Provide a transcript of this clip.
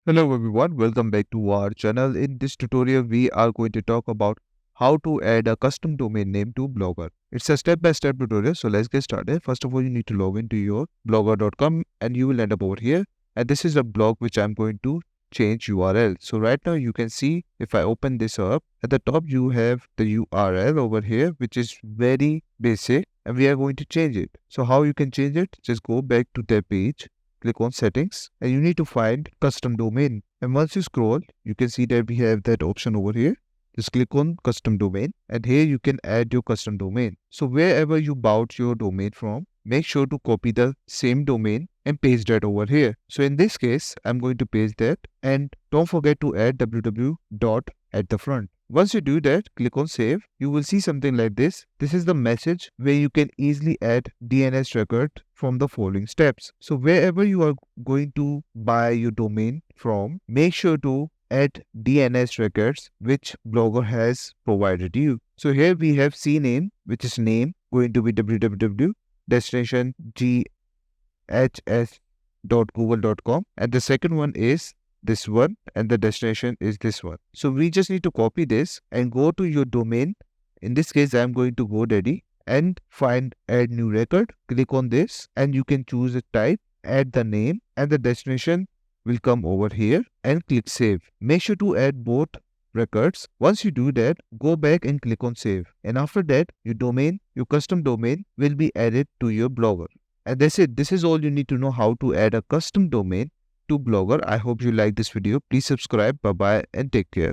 Hello everyone, welcome back to our channel. In this tutorial, we are going to talk about how to add a custom domain name to Blogger. It's a step-by-step tutorial, so let's get started. First of all, you need to log into your blogger.com and you will end up over here. And this is a blog which I'm going to change URL. So right now you can see if I open this up, at the top you have the URL over here, which is very basic and we are going to change it. So how you can change it? Just go back to the page. Click on settings and you need to find custom domain. And once you scroll, you can see that we have that option over here. Just click on custom domain and here you can add your custom domain. So wherever you bought your domain from, make sure to copy the same domain and paste that over here. So in this case, I'm going to paste that and don't forget to add www dot at the front. Once you do that, click on save. You will see something like this. This is the message where you can easily add DNS record from the following steps. So wherever you are going to buy your domain from, make sure to add DNS records which Blogger has provided you. So here we have CNAME, which is name, going to be www, destination ghs.google.com, and the second one is this one and the destination is this one. So we just need to copy this and go to your domain. In this case, I'm going to GoDaddy and find add new record. Click on this and you can choose a type, add the name and the destination will come over here and click save. Make sure to add both records. Once you do that, go back and click on save. And after that, your custom domain will be added to your Blogger. And that's it. This is all you need to know how to add a custom domain to Blogger. I hope you like this video. Please subscribe. Bye bye and take care.